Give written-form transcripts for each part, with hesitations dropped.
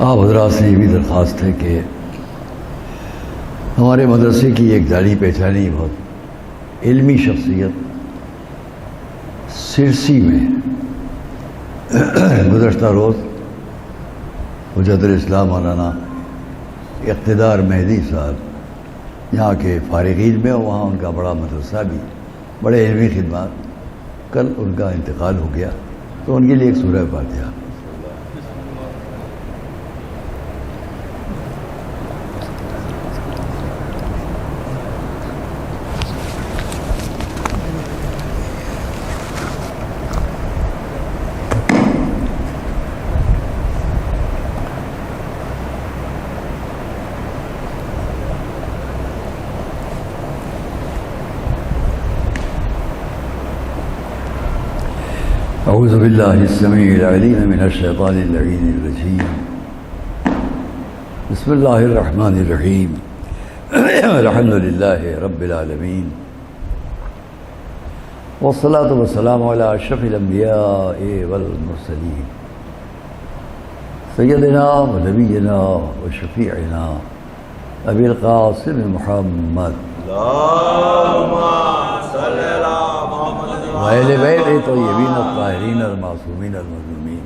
آپ حضرات سے یہ بھی درخواست ہے کہ ہمارے مدرسے کی ایک جانی پہچانی بہت علمی شخصیت سرسی میں گزشتہ روز حجت الاسلام مولانا اقتدار مہدی صاحب یہاں کے فارغین میں، اور وہاں ان کا بڑا مدرسہ بھی، بڑے علمی خدمات، کل ان کا انتقال ہو گیا، تو ان کے لیے ایک سورہ فاتحہ۔ اعوذ باللہ السمیع العلیم من الشیطان اللعین الرجیم، بسم اللہ الرحمن الرحیم، الحمد للہ رب العالمین، والصلاة والسلام علی اشرف الانبیاء والمرسلین، سیدنا و نبینا و شفیعنا ابی القاسم محمد وأہل بیت طیبین الطاہرین المعصومین المظلومین،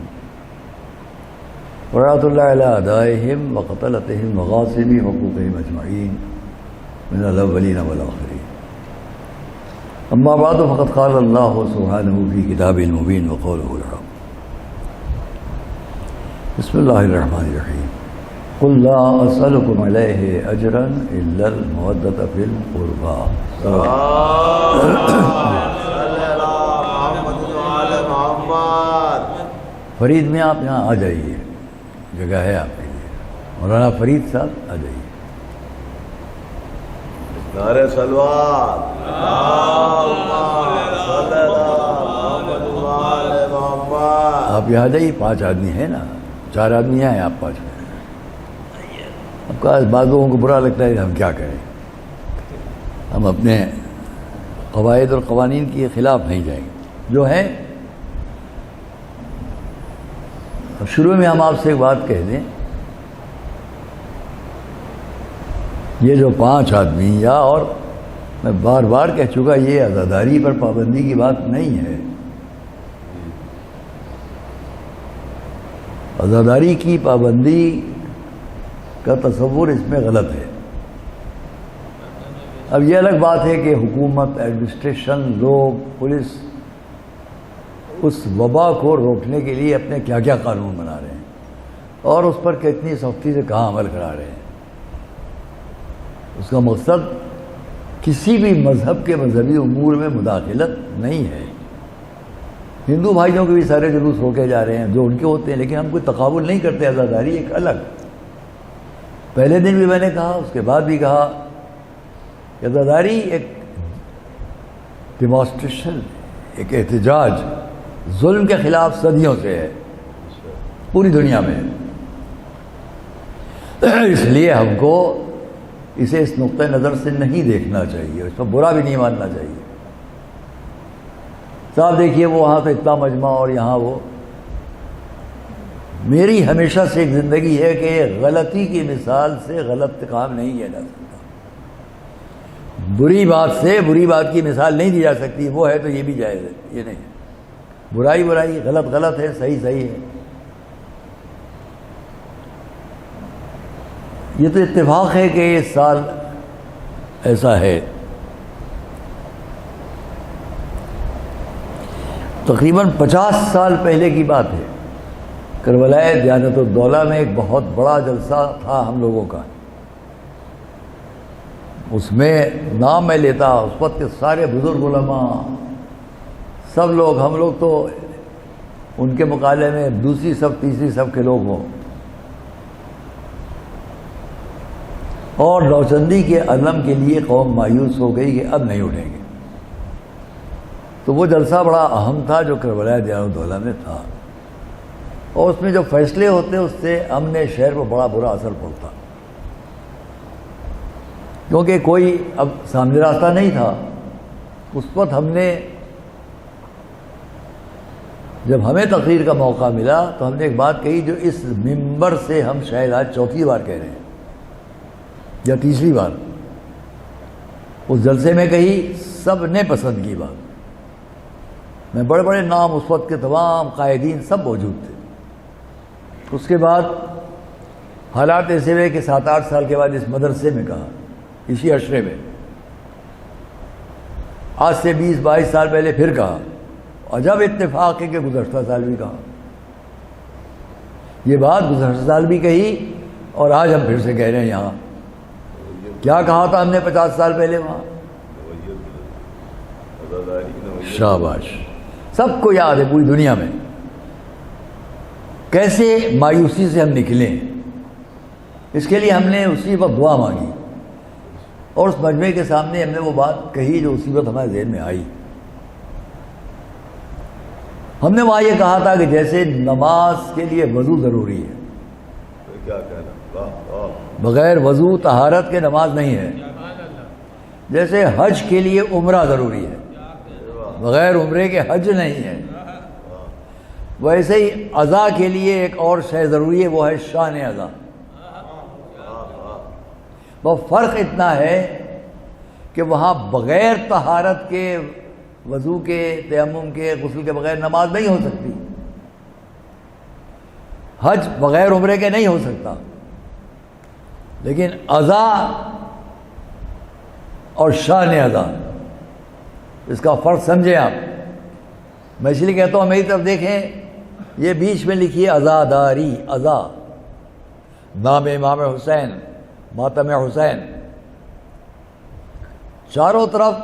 ورحمۃ اللہ علی اعدائہم وقتلتہم وغاصبی حقوقہم اجمعین من الاولین والآخرین۔ اما بعد فقد قال اللہ سبحانہ فی کتابہ المبین وقولہ الحق۔ بسم اللہ الرحمن الرحیم، قل لا اسألکم علیہ اجرا الا المودۃ فی القربى۔ فرید میں آپ یہاں آ جائیے، جگہ ہے آپ کے لیے، مولانا فرید صاحب آ جائیے۔ نعرہ صلوات، آپ یہاں آ جائیے، 5 آدمی ہیں نا، 4 آدمی ہیں، آپ 5 ہیں۔ اب کا بعض لوگوں کو برا لگتا ہے کہ ہم کیا کریں، ہم اپنے قواعد اور قوانین کے خلاف نہیں جائیں گے جو ہیں۔ اب شروع میں ہم آپ سے ایک بات کہہ دیں، یہ جو 5 آدمی، یا اور میں بار بار کہہ چکا، یہ عزاداری پر پابندی کی بات نہیں ہے۔ عزاداری کی پابندی کا تصور اس میں غلط ہے۔ اب یہ الگ بات ہے کہ حکومت، ایڈمنسٹریشن، لوگ، پولیس اس وبا کو روکنے کے لیے اپنے کیا کیا قانون بنا رہے ہیں اور اس پر کتنی سختی سے کہاں عمل کرا رہے ہیں۔ اس کا مقصد کسی بھی مذہب کے مذہبی امور میں مداخلت نہیں ہے۔ ہندو بھائیوں کے بھی سارے جلوس روکے جا رہے ہیں جو ان کے ہوتے ہیں، لیکن ہم کوئی تقابل نہیں کرتے۔ عزاداری ایک الگ، پہلے دن بھی میں نے کہا، اس کے بعد بھی کہا کہ عزاداری ایک ڈیمانسٹریشن، ایک احتجاج ظلم کے خلاف صدیوں سے ہے پوری دنیا میں۔ اس لیے ہم کو اسے اس نقطہ نظر سے نہیں دیکھنا چاہیے، اس پر برا بھی نہیں ماننا چاہیے۔ صاحب دیکھیے، وہ وہاں تو اتنا مجمع اور یہاں وہ، میری ہمیشہ سے ایک زندگی ہے کہ غلطی کی مثال سے غلط کام نہیں کیا جا سکتا، بری بات سے بری بات کی مثال نہیں دی جا سکتی۔ وہ ہے تو یہ بھی جائز ہے، یہ نہیں ہے۔ برائی برائی، غلط غلط ہے، صحیح صحیح ہے۔ یہ تو اتفاق ہے کہ اس سال ایسا ہے۔ تقریباً 50 سال پہلے کی بات ہے، کربلا دیانت الدولہ میں ایک بہت بڑا جلسہ تھا ہم لوگوں کا۔ اس میں نام میں لیتا، اس وقت کے سارے بزرگ علماء، سب لوگ، ہم لوگ تو ان کے مقابلے میں دوسری صف تیسری صف کے لوگ ہوں، اور نوچندی کے علم کے لیے قوم مایوس ہو گئی کہ اب نہیں اٹھیں گے۔ تو وہ جلسہ بڑا اہم تھا جو کربلا دیار الدولہ میں تھا، اور اس میں جو فیصلے ہوتے اس سے امن شہر پر بڑا برا اثر پڑتا، کیونکہ کوئی اب سامنے راستہ نہیں تھا۔ اس وقت ہم نے، جب ہمیں تقریر کا موقع ملا تو ہم نے ایک بات کہی جو اس ممبر سے ہم شاید آج چوتھی بار کہہ رہے ہیں یا تیسری بار، اس جلسے میں کہی، سب نے پسند کی بات، میں بڑے بڑے نام اس وقت کے تمام قائدین سب موجود تھے۔ اس کے بعد حالات ایسے ہوئے کہ 7-8 سال کے بعد اس مدرسے میں کہا، اسی عشرے میں، آج سے 20-22 سال پہلے پھر کہا، عجب اتفاق ہے کہ گزشتہ سال بھی کہا، یہ بات گزشتہ سال بھی کہی اور آج ہم پھر سے کہہ رہے ہیں یہاں۔ کیا کہا تھا ہم نے 50 سال پہلے وہاں؟ شاباش، سب کو یاد ہے پوری دنیا میں کیسے مایوسی سے ہم نکلیں۔ اس کے لیے ہم نے اسی وقت دعا مانگی اور اس مجمع کے سامنے ہم نے وہ بات کہی جو اسی وقت ہمارے ذہن میں آئی۔ ہم نے وہاں یہ کہا تھا کہ جیسے نماز کے لیے وضو ضروری ہے، کیا کہنا، بغیر وضو طہارت کے نماز نہیں ہے، جیسے حج کے لیے عمرہ ضروری ہے، بغیر عمرے کے حج نہیں ہے، ویسے ہی عزا کے لیے ایک اور شے ضروری ہے، وہ ہے شان عزا۔ وہ فرق اتنا ہے کہ وہاں بغیر طہارت کے، وضو کے، تیمم کے، غسل کے بغیر نماز نہیں ہو سکتی، حج بغیر عمرے کے نہیں ہو سکتا، لیکن عزا اور شان عزا، اس کا فرق سمجھیں آپ۔ میں اس لیے کہتا ہوں میری طرف دیکھیں، یہ بیچ میں لکھی ہے عزاداری، عزا، نام امام حسین، ماتم حسین، چاروں طرف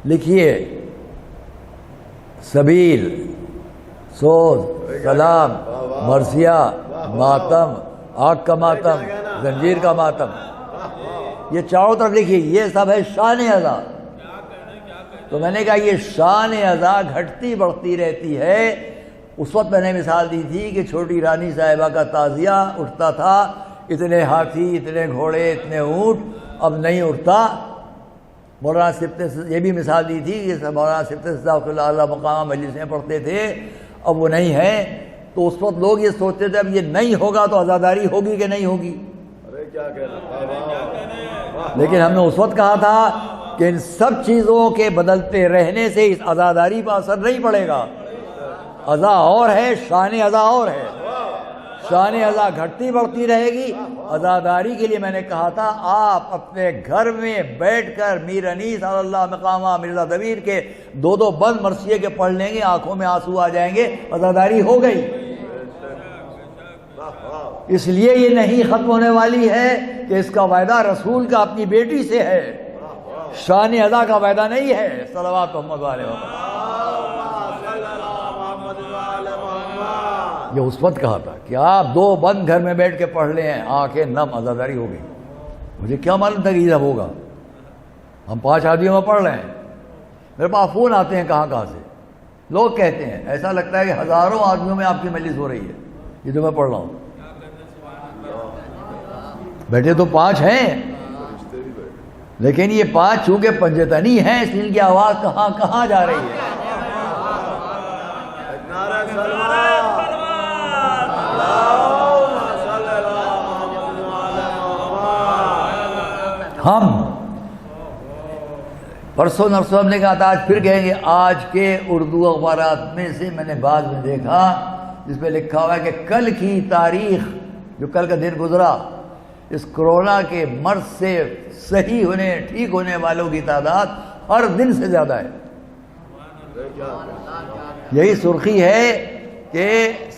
لکھیے سبیل، سوز، سلام، مرثیہ، ماتم، آگ کا ماتم، زنجیر کا ماتم، یہ چاروں طرف لکھیے، یہ سب ہے شان عزا۔ تو میں نے کہا یہ شان عزا گھٹتی بڑھتی رہتی ہے۔ اس وقت میں نے مثال دی تھی کہ چھوٹی رانی صاحبہ کا تعزیہ اٹھتا تھا، اتنے ہاتھی، اتنے گھوڑے، اتنے اونٹ، اب نہیں اٹھتا۔ مولانا سبط سے یہ بھی مثال دی تھی کہ مولانا سبط صاحب اللہ علیہ مقام مجلسیں پڑھتے تھے، اب وہ نہیں ہے۔ تو اس وقت لوگ یہ سوچتے تھے اب یہ نہیں ہوگا تو عزاداری ہوگی کہ نہیں ہوگی، کیا کہنا، لیکن ہم نے اس وقت کہا تھا کہ ان سب چیزوں کے بدلتے رہنے سے اس عزاداری پر اثر نہیں پڑے گا۔ عزا اور ہے، شان عزا اور ہے، شان عزا گھٹتی بڑھتی رہے گی۔ عزاداری کے لیے میں نے کہا تھا آپ اپنے گھر میں بیٹھ کر میر انیس صلی اللہ مقامہ مرزا دبیر کے 2 بند مرثیے کے پڑھ لیں گے، آنکھوں میں آنسو آ جائیں گے، عزاداری ہو گئی۔ اس لیے یہ نہیں ختم ہونے والی ہے کہ اس کا وعدہ رسول کا اپنی بیٹی سے ہے، شان عزا کا وعدہ نہیں ہے۔ صلوات محمد علیہ وسلم، یہ اس وقت کہا تھا کہ آپ 2 بند گھر میں بیٹھ کے پڑھ لیں، آنکھیں نم، عزاداری ہو گئی۔ مجھے کیا معلوم تھا کہ یہ سب ہوگا، ہم 5 آدمیوں میں پڑھ رہے ہیں، میرے پاس فون آتے ہیں کہاں کہاں سے، لوگ کہتے ہیں ایسا لگتا ہے کہ ہزاروں آدمیوں میں آپ کی مجلس ہو رہی ہے، یہ جو میں پڑھ رہا ہوں۔ بیٹھے تو 5 ہیں، لیکن یہ 5 چونکہ پنجتنی ہیں، اس لیے ان کی آواز کہاں کہاں جا رہی ہے۔ ہم پرسوں نرسوں ہم نے کہا تھا، آج پھر کہیں گے، آج کے اردو اخبارات میں سے میں نے بعض میں دیکھا جس پہ لکھا ہوا ہے کہ کل کی تاریخ، جو کل کا دن گزرا، اس کرونا کے مرض سے صحیح ہونے، ٹھیک ہونے والوں کی تعداد ہر دن سے زیادہ ہے۔ یہی سرخی ہے کہ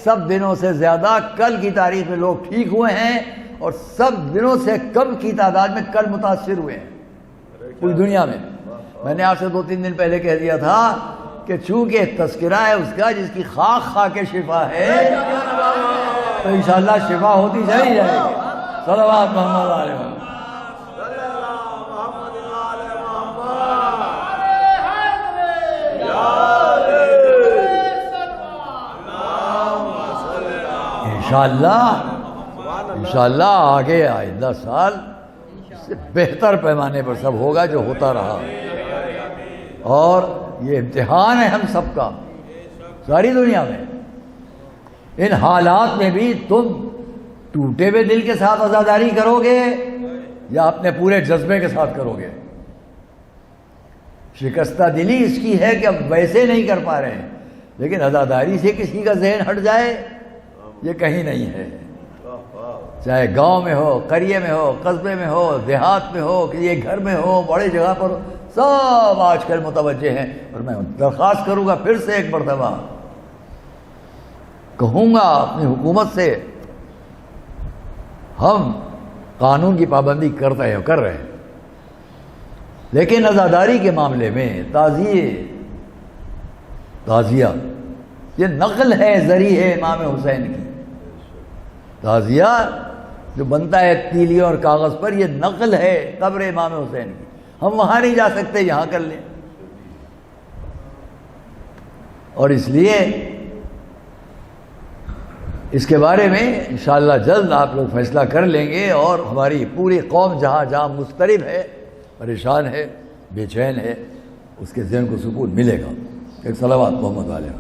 سب دنوں سے زیادہ کل کی تاریخ میں لوگ ٹھیک ہوئے ہیں، اور سب دنوں سے کم کی تعداد میں کل متاثر ہوئے ہیں پوری دنیا میں۔ میں نے آپ سے 2-3 دن پہلے کہہ دیا تھا کہ چونکہ تذکرہ ہے اس کا جس کی خاک کھا کے شفا ہے، تو انشاءاللہ شفا ہوتی چلی جائے گی۔ صلوات محمد علیہ وسلم۔ انشاءاللہ آگے آئندہ سال اس سے بہتر پیمانے پر سب ہوگا جو ہوتا رہا، اور یہ امتحان ہے ہم سب کا، ساری دنیا میں۔ ان حالات میں بھی تم ٹوٹے ہوئے دل کے ساتھ عزاداری کرو گے یا اپنے پورے جذبے کے ساتھ کرو گے؟ شکستہ دلی اس کی ہے کہ اب ویسے نہیں کر پا رہے ہیں، لیکن عزاداری سے کسی کا ذہن ہٹ جائے یہ کہیں نہیں ہے، چاہے گاؤں میں ہو، قریے میں ہو، قصبے میں ہو، دیہات میں ہو، کہ یہ گھر میں ہو، بڑے جگہ پر ہو، سب آج کل متوجہ ہیں۔ اور میں درخواست کروں گا پھر سے ایک مرتبہ، کہوں گا اپنی حکومت سے، ہم قانون کی پابندی کر رہے ہیں، لیکن عزاداری کے معاملے میں تعزیہ یہ نقل ہے، ذریعہ ہے امام حسین کی۔ تعزیہ جو بنتا ہے تیلیوں اور کاغذ پر، یہ نقل ہے قبر امام حسین کی، ہم وہاں نہیں جا سکتے، یہاں کر لیں۔ اور اس لیے اس کے بارے میں انشاءاللہ جلد آپ لوگ فیصلہ کر لیں گے، اور ہماری پوری قوم جہاں جہاں مضطرب ہے، پریشان ہے، بے چین ہے، اس کے ذہن کو سکون ملے گا۔ ایک صلوات محمد علیہ۔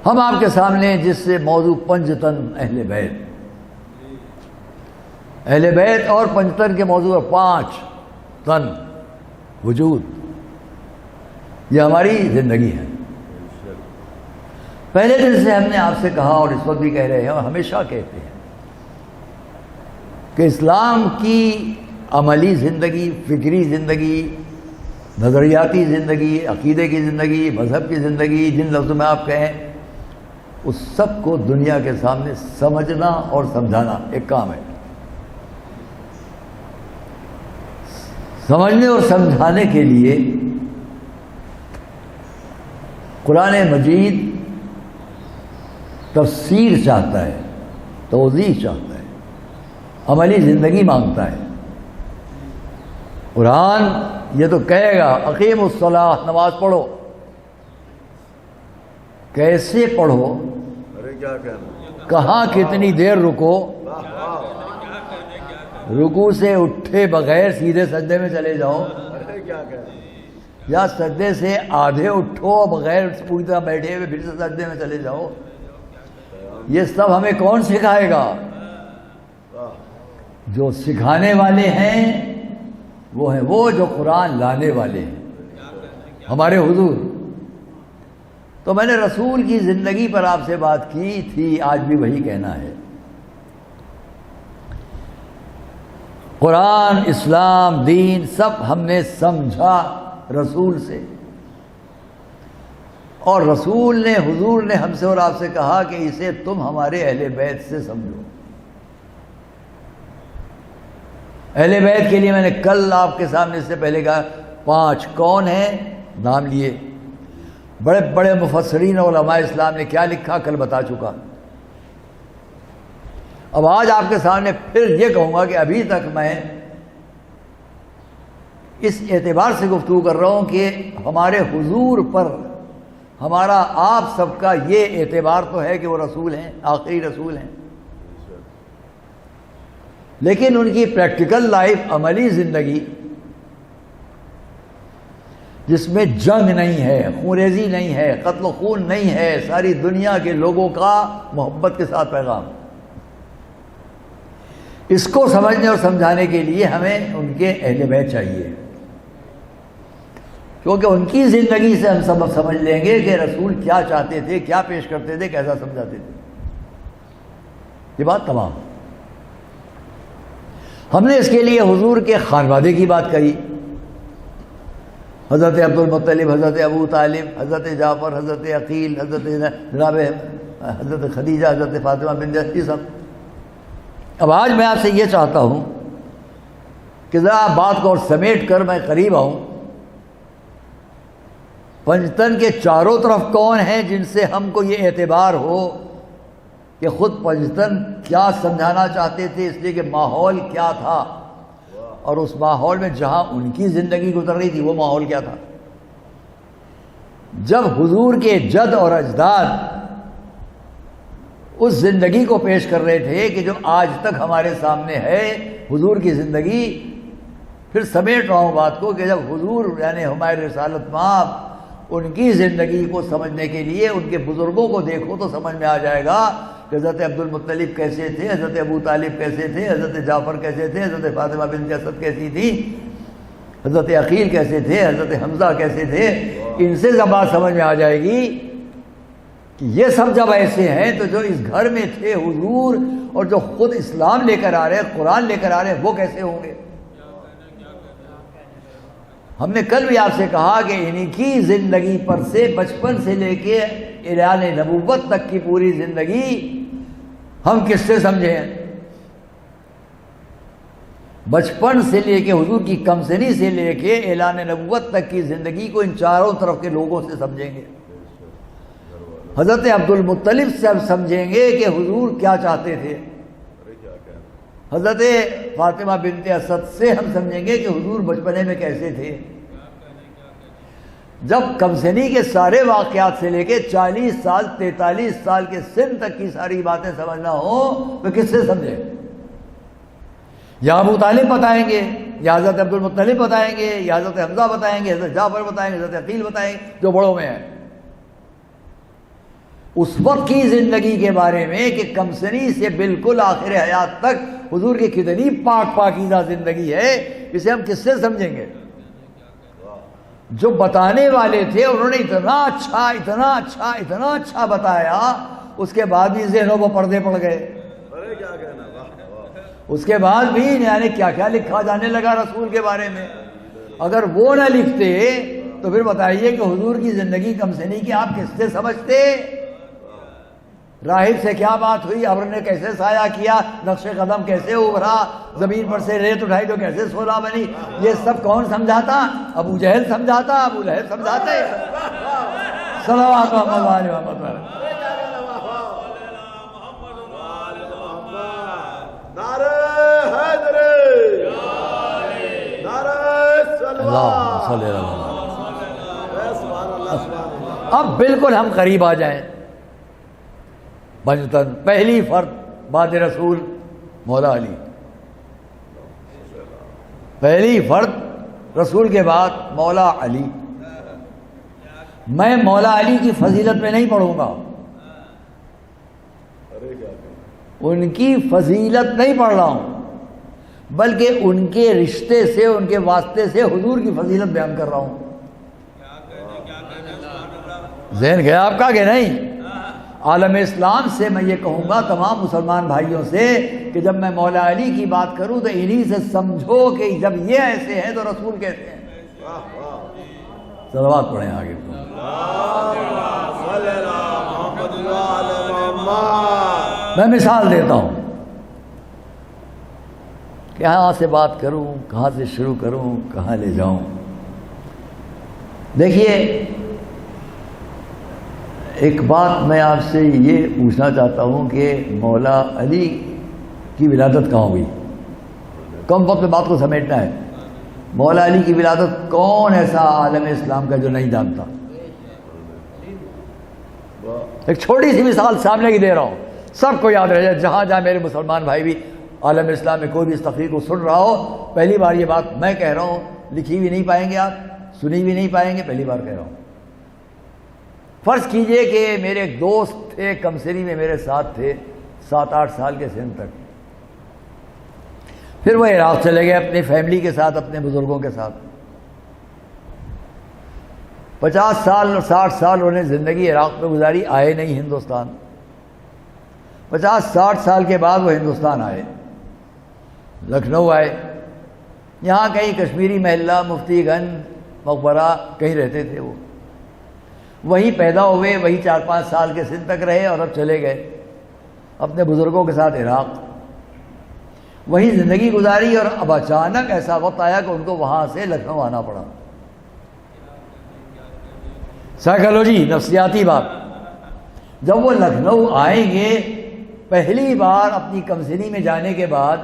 ہم آپ کے سامنے جس سے موضوع پنجتن اہل بیت اور پنجتن کے موضوع 5 تن وجود، یہ ہماری زندگی ہے۔ پہلے دن سے ہم نے آپ سے کہا، اور اس وقت بھی کہہ رہے ہیں اور ہمیشہ کہتے ہیں، کہ اسلام کی عملی زندگی، فکری زندگی، نظریاتی زندگی، عقیدے کی زندگی، مذہب کی زندگی، جن لفظوں میں آپ کہیں، اس سب کو دنیا کے سامنے سمجھنا اور سمجھانا ایک کام ہے۔ سمجھنے اور سمجھانے کے لیے قرآن مجید تفسیر چاہتا ہے، توضیح چاہتا ہے، عملی زندگی مانگتا ہے۔ قرآن یہ تو کہے گا اقیم الصلاۃ، نماز پڑھو، کیسے پڑھو، ارے کیا کہنا، کہاں کتنی دیر رکو، رکوع سے اٹھے بغیر سیدھے سجدے میں چلے جاؤ، ارے کیا کہنا، یا سجدے سے آدھے اٹھو بغیر پوری طرح بیٹھے ہوئے پھر سے سجدے میں چلے جاؤ، یہ سب ہمیں کون سکھائے گا؟ جو سکھانے والے ہیں وہ ہیں وہ جو قرآن لانے والے ہیں، ہمارے حضور۔ تو میں نے رسول کی زندگی پر آپ سے بات کی تھی، آج بھی وہی کہنا ہے۔ قرآن، اسلام، دین سب ہم نے سمجھا رسول سے، اور رسول نے، حضور نے ہم سے اور آپ سے کہا کہ اسے تم ہمارے اہل بیت سے سمجھو۔ اہل بیت کے لیے میں نے کل آپ کے سامنے سے پہلے کہا 5 کون ہیں، نام لیے۔ بڑے بڑے مفسرین اور علماء اسلام نے کیا لکھا کل بتا چکا۔ اب آج آپ کے سامنے پھر یہ کہوں گا کہ ابھی تک میں اس اعتبار سے گفتگو کر رہا ہوں کہ ہمارے حضور پر ہمارا آپ سب کا یہ اعتبار تو ہے کہ وہ رسول ہیں، آخری رسول ہیں، لیکن ان کی پریکٹیکل لائف، عملی زندگی، جس میں جنگ نہیں ہے، خونریزی نہیں ہے، قتل و خون نہیں ہے، ساری دنیا کے لوگوں کا محبت کے ساتھ پیغام، اس کو سمجھنے اور سمجھانے کے لیے ہمیں ان کے اہل بیت چاہیے، کیونکہ ان کی زندگی سے ہم سب سمجھ لیں گے کہ رسول کیا چاہتے تھے، کیا پیش کرتے تھے، کیسا سمجھاتے تھے۔ یہ بات تمام۔ ہم نے اس کے لیے حضور کے خانوادے کی بات کہی، حضرت عبد المطلب، حضرت ابو طالب، حضرت جعفر، حضرت عقیل، حضرت جناب حضرت خدیجہ، حضرت فاطمہ بنت، یہ سب۔ اب آج میں آپ سے یہ چاہتا ہوں کہ ذرا بات کو اور سمیٹ کر میں قریب آؤں. پنجتن کے چاروں طرف کون ہیں جن سے ہم کو یہ اعتبار ہو کہ خود پنجتن کیا سمجھانا چاہتے تھے، اس لیے کہ ماحول کیا تھا، اور اس ماحول میں جہاں ان کی زندگی گزر رہی تھی وہ ماحول کیا تھا. جب حضور کے جد اور اجداد اس زندگی کو پیش کر رہے تھے کہ جو آج تک ہمارے سامنے ہے حضور کی زندگی، پھر سمیٹ رہا ہوں بات کو کہ جب حضور یعنی ہمارے رسالت مآب ان کی زندگی کو سمجھنے کے لیے ان کے بزرگوں کو دیکھو تو سمجھ میں آ جائے گا کہ حضرت عبد المطلب کیسے تھے، حضرت ابو طالب کیسے تھے، حضرت جعفر کیسے تھے، حضرت فاطمہ بنت اسد کیسی تھی، حضرت عقیل کیسے تھے، حضرت حمزہ کیسے تھے. ان سے جب بات سمجھ میں آ جائے گی کہ یہ سب جب ایسے ہیں تو جو اس گھر میں تھے حضور اور جو خود اسلام لے کر آ رہے ہیں، قرآن لے کر آ رہے ہیں، وہ کیسے ہوں گے. ہم نے کل بھی آپ سے کہا کہ انہی کی زندگی پر سے بچپن سے لے کے اعلان نبوت تک کی پوری زندگی ہم کس سے سمجھے ہیں. بچپن سے لے کے حضور کی کمسنی سے لے کے اعلان نبوت تک کی زندگی کو ان چاروں طرف کے لوگوں سے سمجھیں گے. حضرت عبد المطلب سے ہم سمجھیں گے کہ حضور کیا چاہتے تھے. حضرت فاطمہ بنت اسد سے ہم سمجھیں گے کہ حضور بچپنے میں کیسے تھے. جب کمسنی کے سارے واقعات سے لے کے 40 سال 43 سال کے سن تک کی ساری باتیں سمجھنا ہو تو کس سے سمجھیں؟ یا ابو طالب بتائیں گے، یا حضرت عبد المطلب بتائیں گے، یا حضرت حمزہ بتائیں گے، حضرت جعفر بتائیں گے، حضرت عقیل بتائیں گے جو بڑوں میں ہیں. اس وقت کی زندگی کے بارے میں کہ کمسنی سے بالکل آخر حیات تک حضور کی کتنی پاک پاکیزہ زندگی ہے، اسے ہم کس سے سمجھیں گے؟ جو بتانے والے تھے انہوں نے اتنا اچھا بتایا، اس کے بعد بھی ذہنوں پر پردے پڑ گئے. اس کے بعد بھی یعنی کیا کیا لکھا جانے لگا رسول کے بارے میں. اگر وہ نہ لکھتے تو پھر بتائیے کہ حضور کی زندگی کمسنی کی آپ کس سے سمجھتے؟ راہب سے کیا بات ہوئی، ابر نے کیسے سایہ کیا، نقش قدم کیسے ابھرا، زمین پر سے ریت اٹھائی تو کیسے سونا بنی، یہ سب کون سمجھاتا؟ ابو جہل سمجھاتا، ابو لہب سمجھاتے. صلوات محمد محمد. اب بالکل ہم قریب آ جائیں. پنجتن پہلی فرد بعد رسول مولا علی، پہلی فرد رسول کے بعد مولا علی. میں مولا علی کی فضیلت میں نہیں پڑھوں گا، ان کی فضیلت نہیں پڑھ رہا ہوں، بلکہ ان کے رشتے سے، ان کے واسطے سے حضور کی فضیلت بیان کر رہا ہوں. ذہن گیا آپ کا کہ نہیں؟ عالم اسلام سے میں یہ کہوں گا تمام مسلمان بھائیوں سے کہ جب میں مولا علی کی بات کروں تو انہی سے سمجھو کہ جب یہ ایسے ہیں تو رسول کیسے ہیں. صلوات پڑھیں آگے. میں مثال دیتا ہوں، کہاں سے بات کروں، کہاں سے شروع کروں، کہاں لے جاؤں. دیکھیے، ایک بات میں آپ سے یہ پوچھنا چاہتا ہوں کہ مولا علی کی ولادت کہاں ہوئی؟ کم وقت میں بات کو سمیٹنا ہے. مولا علی کی ولادت کون ایسا عالم اسلام کا جو نہیں جانتا؟ ایک چھوٹی سی مثال سامنے کی دے رہا ہوں، سب کو یاد رہ جائے. جہاں جہاں میرے مسلمان بھائی بھی عالم اسلام میں کوئی بھی اس تقریر کو سن رہا ہو، پہلی بار یہ بات میں کہہ رہا ہوں، لکھی بھی نہیں پائیں گے آپ، سنی بھی نہیں پائیں گے، پہلی بار کہہ رہا ہوں. فرض کیجئے کہ میرے ایک دوست تھے، کمسنی میں میرے ساتھ تھے 7-8 سال کے سن تک. پھر وہ عراق چلے گئے اپنی فیملی کے ساتھ، اپنے بزرگوں کے ساتھ. 50 سال اور 60 سال انہوں نے زندگی عراق میں گزاری، آئے نہیں ہندوستان. 50-60 سال کے بعد وہ ہندوستان آئے، لکھنؤ آئے. یہاں کہیں کشمیری محلہ، مفتی گنج، مقبرہ کہیں رہتے تھے. وہ وہیں پیدا ہوئے، وہیں 4-5 سال کے سن تک رہے اور اب چلے گئے اپنے بزرگوں کے ساتھ عراق. وہیں زندگی گزاری، اور اب اچانک ایسا وقت آیا کہ ان کو وہاں سے لکھنؤ آنا پڑا۔ سائیکالوجی، نفسیاتی بات۔ جب وہ لکھنؤ آئیں گے پہلی بار اپنی کمسنی میں جانے کے بعد،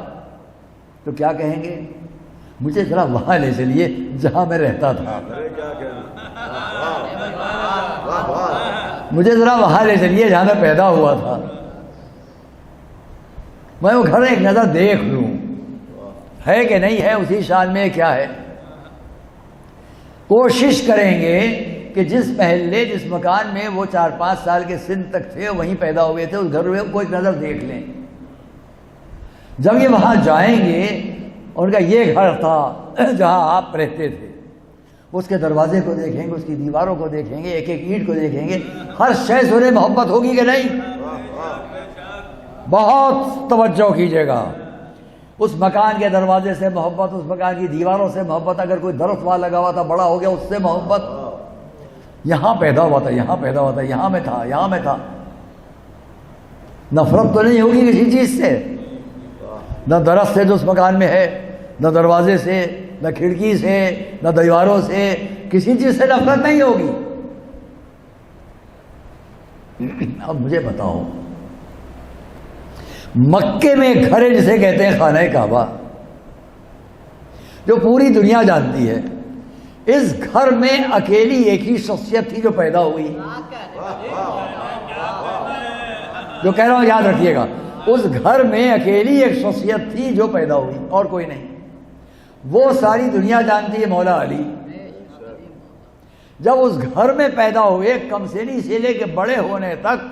تو کیا کہیں گے؟ مجھے ذرا وہاں لے چلیے جہاں میں رہتا تھا، ارے کیا کہنا، واہ واہ، مجھے ذرا وہاں لے چلیے جہاں میں پیدا ہوا تھا، میں وہ گھر ایک نظر دیکھ لوں ہے کہ نہیں ہے، اسی شان میں کیا ہے۔ کوشش کریں گے کہ جس محلے، جس مکان میں وہ 4-5 سال کے سن تک تھے، وہیں پیدا ہوئے تھے، اس گھر میں کو ایک نظر دیکھ لیں۔ جب یہ وہاں جائیں گے، ان کا یہ گھر تھا جہاں آپ رہتے تھے، اس کے دروازے کو دیکھیں گے، اس کی دیواروں کو دیکھیں گے، ایک ایک اینٹ کو دیکھیں گے، ہر شے سے انہیں محبت ہوگی کہ نہیں؟ بہت توجہ کیجیے گا، اس مکان کے دروازے سے محبت، اس مکان کی دیواروں سے محبت، اگر کوئی درخت وہاں لگا ہوا تھا بڑا ہو گیا اس سے محبت، یہاں پیدا ہوا تھا، یہاں پیدا ہوا تھا، یہاں میں تھا، یہاں میں تھا۔ نفرت تو نہیں ہوگی کسی چیز سے، نہ درخت سے جو اس مکان میں ہے، نہ دروازے سے، نہ کھڑکی سے، نہ دیواروں سے، کسی چیز سے نفرت نہیں ہوگی۔ اب مجھے بتاؤ، مکے میں ایک گھر ہے جسے کہتے ہیں خانہ کعبہ، جو پوری دنیا جانتی ہے، اس گھر میں اکیلی ایک ہی شخصیت تھی جو پیدا ہوئی، جو کہہ رہا ہوں یاد رکھیے گا، اس گھر میں اکیلی ایک شخصیت تھی جو پیدا ہوئی، اور کوئی نہیں۔ وہ ساری دنیا جانتی ہے، مولا علی۔ جب اس گھر میں پیدا ہوئے، کمسنی سے لے کے بڑے ہونے تک،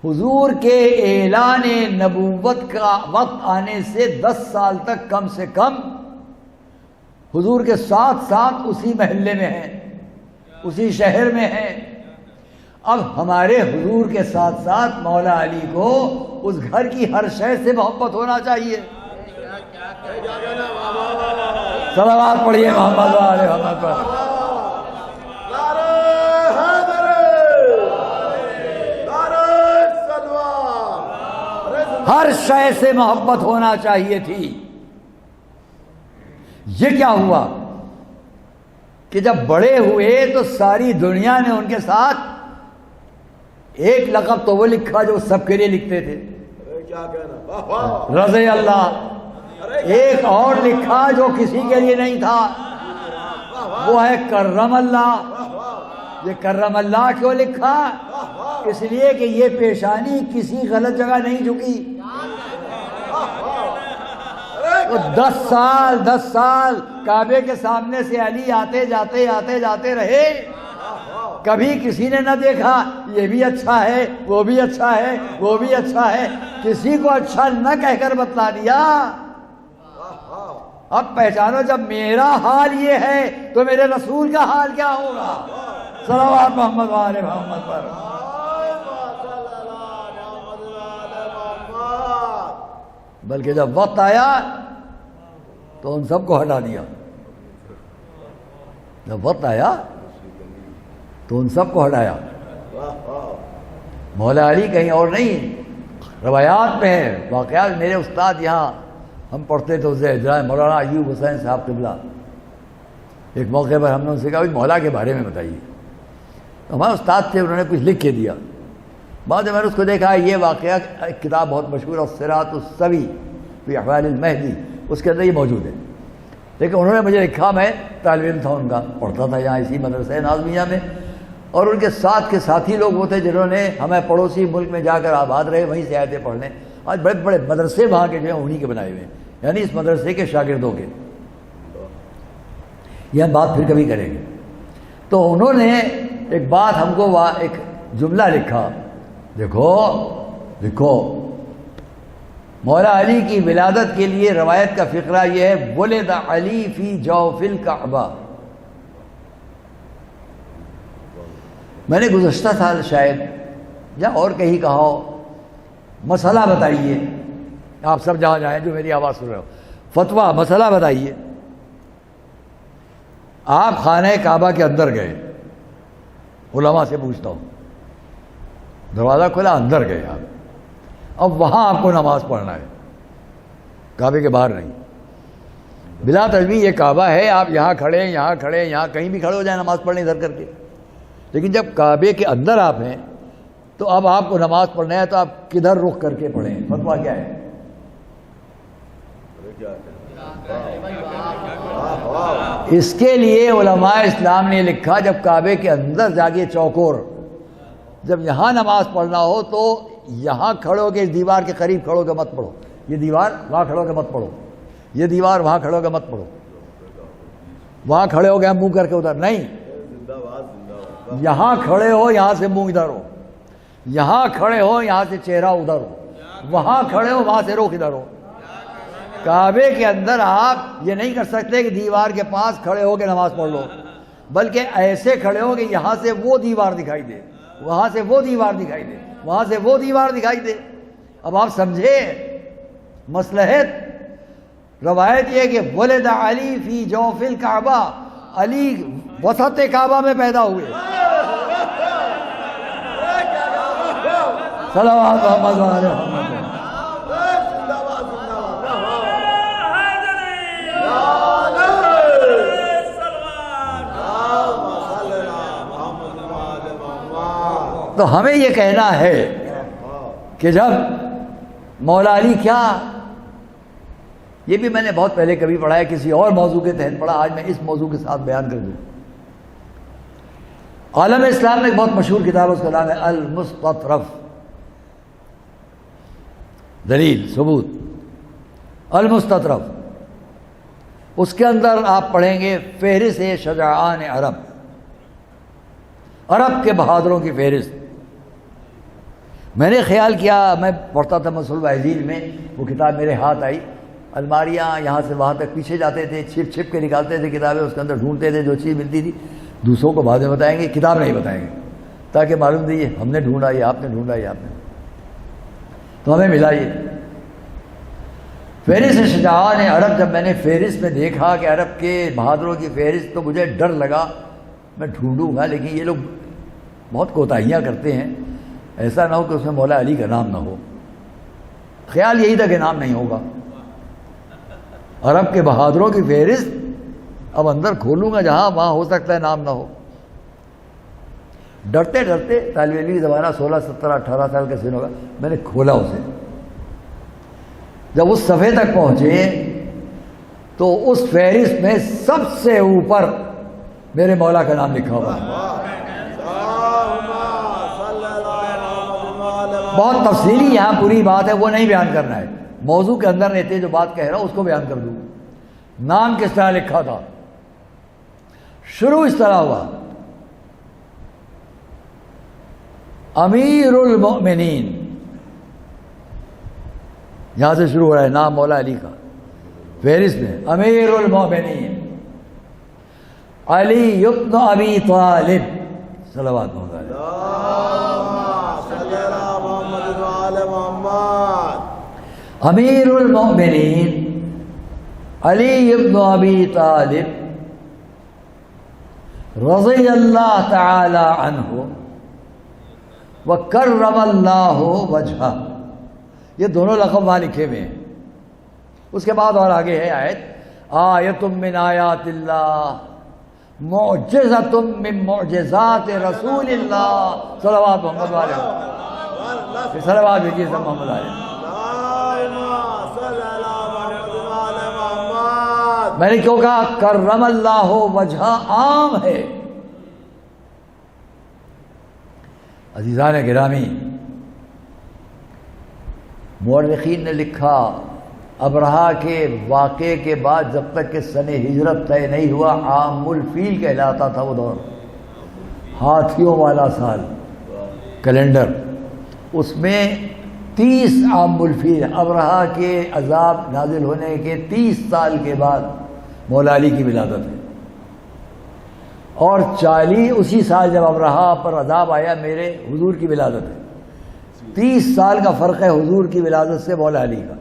حضور کے اعلان نبوت کا وقت آنے سے 10 سال تک کم سے کم حضور کے ساتھ ساتھ اسی محلے میں ہیں، اسی شہر میں ہیں۔ اب ہمارے حضور کے ساتھ ساتھ مولا علی کو اس گھر کی ہر شے سے محبت ہونا چاہیے۔ صلوات پڑھیے محمد و آل محمد پر۔ ہر شے سے محبت ہونا چاہیے تھی۔ یہ کیا ہوا کہ جب بڑے ہوئے تو ساری دنیا نے ان کے ساتھ ایک لقب تو وہ لکھا جو سب کے لیے لکھتے تھے، کیا کہنا، رضی اللہ۔ ایک اور لکھا جو کسی کے لیے نہیں تھا، وہ ہے کرم اللہ۔ یہ کرم اللہ کیوں لکھا؟ اس لیے کہ یہ پیشانی کسی غلط جگہ نہیں جھکی۔ 10 سال کعبے کے سامنے سے علی آتے جاتے رہے، کبھی کسی نے نہ دیکھا یہ بھی اچھا ہے، وہ بھی اچھا ہے، وہ بھی اچھا ہے، کسی کو اچھا نہ کہہ کر بتلا دیا۔ اب پہچانو، جب میرا حال یہ ہے تو میرے رسول کا حال کیا ہوگا؟ صلوات محمد و آل محمد پر۔ بلکہ جب وقت آیا تو ان سب کو ہٹا دیا، جب وقت آیا تو ان سب کو ہٹایا۔ مولا علی کہیں اور نہیں، روایات میں ہے، واقعات۔ میرے استاد یہاں ہم پڑھتے تھے اسے اجرائے مولانا ایوب حسین صاحب قبلہ، ایک موقع پر ہم نے ان سے کہا مولا کے بارے میں بتائیے، تو ہمارے استاد تھے، انہوں نے کچھ لکھ کے دیا۔ بعد میں نے اس کو دیکھا، یہ واقعہ ایک کتاب بہت مشہور ہے الصراط السوی فی احوال المہدی، اس کے اندر یہ موجود ہے، لیکن انہوں نے مجھے لکھا، میں طالب علم تھا ان کا، پڑھتا تھا یہاں اسی مدرسہ نازمیہ میں، اور ان کے ساتھ کے ساتھی لوگ وہ تھے جنہوں نے ہمیں پڑوسی ملک میں جا کر آباد رہے، وہیں سے آیتیں پڑھنے۔ آج بڑے بڑے مدرسے وہاں کے جو ہیں انہی کے بنائے ہوئے ہیں، یعنی اس مدرسے کے شاگردوں کے۔ یہ ہم بات پھر کبھی کریں گے۔ تو انہوں نے ایک بات ہم کو، ایک جملہ لکھا، دیکھو مولا علی کی ولادت کے لیے روایت کا فقرہ یہ ہے، ولد علی فی جوف الکعبہ۔ میں نے گزشتہ سال شاید یا اور کہیں کہا ہو، مسئلہ بتائیے، آپ سب جہاں جائیں جو میری آواز سن رہے ہو، فتویٰ مسئلہ بتائیے۔ آپ خانہ کعبہ کے اندر گئے، علماء سے پوچھتا ہوں، دروازہ کھلا، اندر گئے آپ، اب وہاں آپ کو نماز پڑھنا ہے، کعبے کے باہر نہیں. بلا تجویز یہ کعبہ ہے، آپ یہاں کھڑے ہیں، یہاں کھڑے ہیں، یہاں کہیں بھی کھڑے ہو جائیں نماز پڑھنے ادھر کر کے. لیکن جب کعبے کے اندر آپ ہیں تو اب آپ کو نماز پڑھنا ہے تو آپ کدھر رخ کر کے پڑھیں؟ فتویٰ کیا ہے؟ اس کے لیے علماء اسلام نے لکھا جب کعبے کے اندر جاگے چوکور، جب یہاں نماز پڑھنا ہو تو یہاں کھڑو گے، اس دیوار کے قریب کھڑو گے مت پڑھو، یہ دیوار وہاں کھڑو گے مت پڑھو، یہ دیوار وہاں کھڑو گے مت پڑھو، وہاں کھڑے ہو گئے منہ کر کے ادھر نہیں، یہاں کھڑے ہو یہاں سے منہ ادھر ہو، یہاں کھڑے ہو یہاں سے چہرہ ادھر ہو، وہاں کھڑے ہو وہاں سے رخ ادھر ہو. کعبے کے اندر آپ یہ نہیں کر سکتے کہ دیوار کے پاس کھڑے ہو کے نماز پڑھ لو، بلکہ ایسے کھڑے ہو کہ یہاں سے وہ دیوار دکھائی دے، وہاں سے وہ دیوار دکھائی دے، وہاں سے وہ دیوار دکھائی دے. اب آپ سمجھے مصلحت. روایت یہ کہ ولد علی فی جوف الکعبہ، علی وسط کعبہ میں پیدا ہوئے. صلوات محمد علیہ محمد. تو ہمیں یہ کہنا ہے کہ جب مولا علی کیا، یہ بھی میں نے بہت پہلے کبھی پڑھا ہے، کسی اور موضوع کے تحت پڑھا، آج میں اس موضوع کے ساتھ بیان کر دوں. عالم اسلام میں ایک بہت مشہور کتاب ہے، اس کا نام ہے المستطرف، دلیل ثبوت المستطرف. اس کے اندر آپ پڑھیں گے فہرست شجاعان عرب، عرب کے بہادروں کی فہرست. میں نے خیال کیا، میں پڑھتا تھا مسلم عزیز میں، وہ کتاب میرے ہاتھ آئی، الماریاں یہاں سے وہاں تک پیچھے جاتے تھے، چھپ چھپ کے نکالتے تھے کتابیں، اس کے اندر ڈھونڈتے تھے، جو چیز ملتی تھی دوسروں کو بعد میں بتائیں گے، کتاب نہیں بتائیں گے، تاکہ معلوم نہیں یہ ہم نے ڈھونڈا، یہ آپ نے ڈھونڈا، یہ آپ نے. تو ہمیں ملا یہ فہرست شجاعان عرب. جب میں نے فہرست میں دیکھا کہ عرب کے بہادروں کی فہرست، تو مجھے ڈر لگا میں ڈھونڈوں گا، لیکن یہ لوگ بہت کوتاہیاں کرتے ہیں، ایسا نہ ہو کہ اس میں مولا علی کا نام نہ ہو. خیال یہی تھا کہ نام نہیں ہوگا. عرب کے بہادروں کی فہرست اب اندر کھولوں گا جہاں، وہاں ہو سکتا ہے نام نہ ہو. ڈرتے ڈرتے، طالب علمی زمانہ 16 17 18 سال کا سن ہوگا، میں نے کھولا اسے. جب اس صفحے تک پہنچے تو اس فہرست میں سب سے اوپر میرے مولا کا نام لکھا ہوا ہے. بہت تفصیلی یہاں پوری بات ہے، وہ نہیں بیان کرنا ہے، موضوع کے اندر رہتے جو بات کہہ رہا ہوں اس کو بیان کر دوں. نام کس طرح لکھا تھا؟ شروع اس طرح ہوا، امیر المؤمنین، یہاں سے شروع ہو رہا ہے نام مولا علی کا فہرست میں. امیر المؤمنین علی ابن ابی طالب، صلوات محمد علیہ. امیر المؤمنین علی ابن ابی طالب رضی اللہ تعالی عنہ وکرم اللہ وجہہ. یہ دونوں لقب وہاں لکھے ہوئے ہیں. اس کے بعد اور آگے ہے آیت، آیت من آیات اللہ معجزۃ من معجزات رسول اللہ، صلوات محمد علیہ. صلوات بھیجیے سب محمد علیہ. میں نے کیوں کہا کرم اللہ وجہ؟ عام ہے. عزیزان گرامی، مورخین نے لکھا ابرہا کے واقعے کے بعد جب تک کہ سن ہجرت طے نہیں ہوا، عام الفیل کہلاتا تھا وہ دور، ہاتھیوں والا سال کیلنڈر. اس میں 30 عام الفیل، ابرہا کے عذاب نازل ہونے کے 30 سال کے بعد مولا علی کی ولادت ہے، اور 40 اسی سال جب ابرہا پر عذاب آیا میرے حضور کی ولادت ہے. 30 سال کا فرق ہے حضور کی ولادت سے مولا علی کا.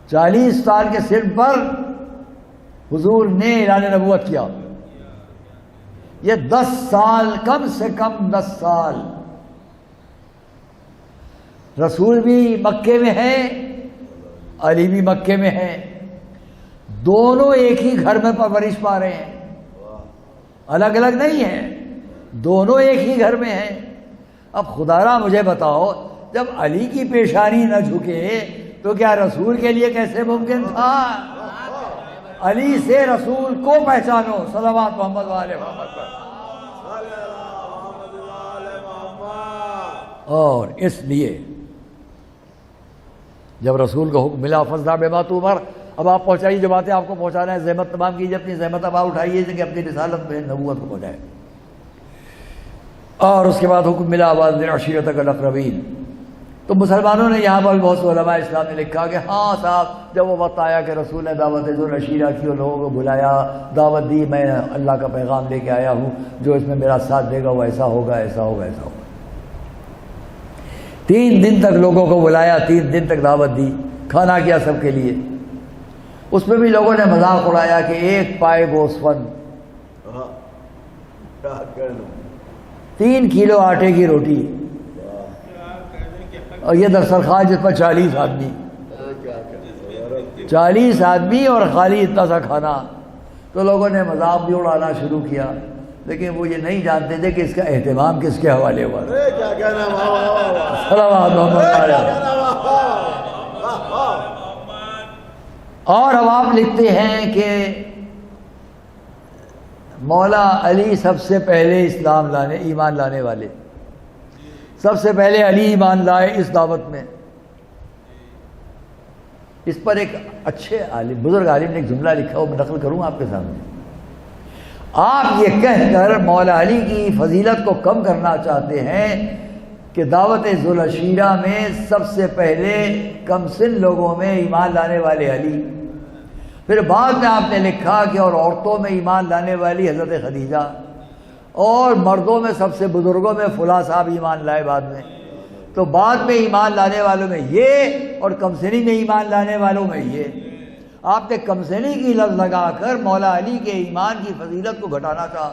40 سال کے سن پر حضور نے اعلان نبوت کیا. یہ 10 سال، کم سے کم 10 سال رسول بھی مکے میں ہے علی بھی مکے میں ہیں، دونوں ایک ہی گھر میں پرورش پا رہے ہیں، الگ الگ نہیں ہیں، دونوں ایک ہی گھر میں ہیں۔ اب خدا را مجھے بتاؤ، جب علی کی پیشانی نہ جھکے تو کیا رسول کے لیے کیسے ممکن تھا؟ علی سے رسول کو پہچانو، صلوات محمد والے محمد پر۔ اور اس لیے جب رسول کو حکم ملا فَاصْدَعْ بِمَا تُؤْمَرْ، اب آپ پہنچائیے جو باتیں آپ کو پہنچانا ہے، زحمت تمام کیجیے، اپنی زحمت اب آپ اٹھائیے کہ اپنی رسالت میں نبوت کو پہنچائے۔ اور اس کے بعد حکم ملا وَأَنذِرْ عَشِيرَتَكَ الْأَقْرَبِينَ۔ تو مسلمانوں نے یہاں پر بہت سے علماء اسلام نے لکھا کہ ہاں صاحب، جب وہ وقت آیا کہ رسول نے دعوت ذو العشیرہ کی اور لوگوں کو بلایا، دعوت دی، میں اللہ کا پیغام لے کے آیا ہوں، جو اس میں میرا ساتھ دے گا وہ ایسا ہوگا، ایسا ہوگا، ایسا ہوگا۔ 3 دن تک لوگوں کو بلایا، 3 دن تک دعوت دی، کھانا کیا سب کے لیے۔ اس میں بھی لوگوں نے مذاق اڑایا کہ 1 پائے گوسفند، 3 کلو آٹے کی روٹی، اور یہ دسترخوان جس پر 40 آدمی، 40 آدمی اور خالی اتنا سا کھانا۔ تو لوگوں نے مذاق بھی اڑانا شروع کیا، لیکن وہ یہ نہیں جانتے تھے کہ اس کا اہتمام کس کے حوالے ہوا۔ اور اب آپ لکھتے ہیں کہ مولا علی سب سے پہلے ایمان لانے والے، سب سے پہلے علی ایمان لائے اس دعوت میں۔ اس پر ایک اچھے عالم، بزرگ عالم نے ایک جملہ لکھا، وہ میں نقل کروں آپ کے سامنے۔ آپ یہ کہہ کر مولا علی کی فضیلت کو کم کرنا چاہتے ہیں کہ دعوت ذو العشیرہ میں سب سے پہلے کم سن لوگوں میں ایمان لانے والے علی، پھر بعد میں آپ نے لکھا کہ اور عورتوں میں ایمان لانے والی حضرت خدیجہ، اور مردوں میں سب سے بزرگوں میں فلاں صاحب ایمان لائے بعد میں۔ تو بعد میں ایمان لانے والوں میں یہ، اور کمسنی میں ایمان لانے والوں میں یہ۔ آپ نے کمسنی کی لفظ لگا کر مولا علی کے ایمان کی فضیلت کو گھٹانا چاہا۔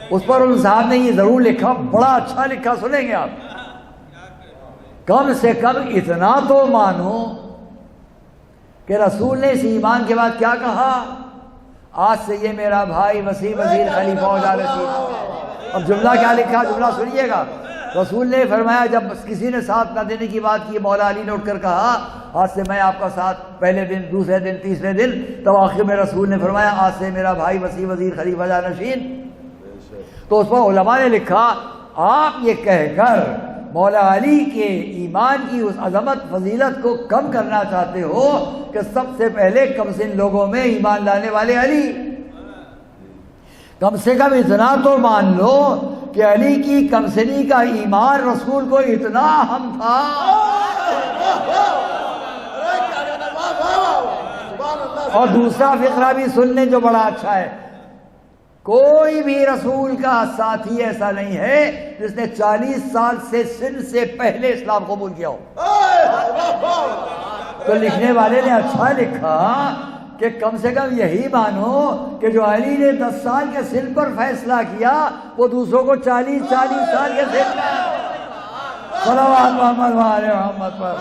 اس پر ان صاحب نے یہ ضرور لکھا، بڑا اچھا لکھا، سنیں گے آپ، کم سے کم اتنا تو مانو کہ رسول نے اس ایمان کے بعد کیا کہا؟ آج سے یہ میرا بھائی وسیع وزیر خلیفہ و جالسی۔ اب جملہ کیا لکھا، جملہ سنیے گا۔ رسول نے فرمایا، جب کسی نے ساتھ نہ دینے کی بات کی، مولا علی نے اٹھ کر کہا آج سے میں آپ کا ساتھ، پہلے دن، دوسرے دن، تیسرے دن، تو آخر میں رسول نے فرمایا آج سے میرا بھائی وسیع وزیر خلیفہ جانشین۔ تو اس پر علماء نے لکھا، آپ یہ کہہ کر مولا علی کے ایمان کی اس عظمت فضیلت کو کم کرنا چاہتے ہو کہ سب سے پہلے کم سن لوگوں میں ایمان لانے والے علی۔ کم سے کم اتنا تو مان لو کہ علی کی کم سنی کا ایمان رسول کو اتنا اہم تھا۔ اور دوسرا فقرہ بھی سن لیں جو بڑا اچھا ہے، کوئی بھی رسول کا ساتھی ایسا نہیں ہے جس نے 40 سال سے سن سے پہلے اسلام قبول کیا ہو۔ تو لکھنے والے نے اچھا لکھا کہ کم سے کم یہی مانو کہ جو علی نے 10 سال کے سن پر فیصلہ کیا، وہ دوسروں کو 40 سال کے سن پر۔ صلوات محمد وآل محمد پر۔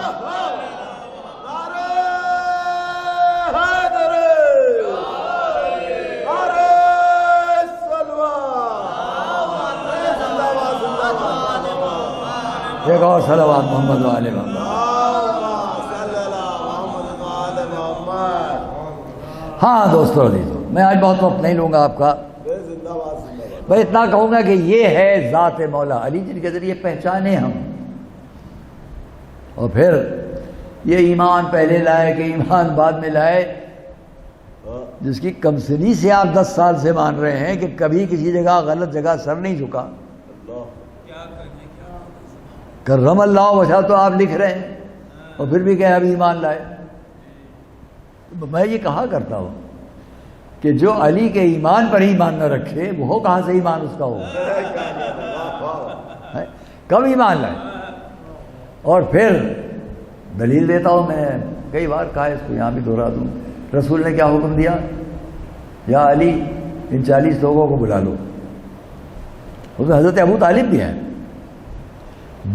ایک اور صلوات محمد وآل محمد۔ ہاں دوستو عزیزو، میں آج بہت وقت نہیں لوں گا آپ کا، میں اتنا کہوں گا کہ یہ ہے ذات مولا علی جن کے ذریعے پہچانے ہم۔ اور پھر یہ ایمان پہلے لائے کہ ایمان بعد میں لائے، جس کی کمسنی سے آپ 10 سال سے مان رہے ہیں کہ کبھی کسی جگہ غلط جگہ سر نہیں جھکا۔ کرم اللہ وجہ تو آپ لکھ رہے ہیں، اور پھر بھی کہ اب ایمان لائے۔ میں یہ کہا کرتا ہوں کہ جو علی کے ایمان پر ایمان نہ رکھے وہ کہاں سے ایمان اس کا ہو؟ کب ایمان لائے؟ اور پھر دلیل دیتا ہوں، میں کئی بار کہا، اس کو یہاں بھی دہرا دوں۔ رسول نے کیا حکم دیا؟ یا علی ان 40 لوگوں کو بلا لو۔ اس میں حضرت ابو طالب بھی ہیں۔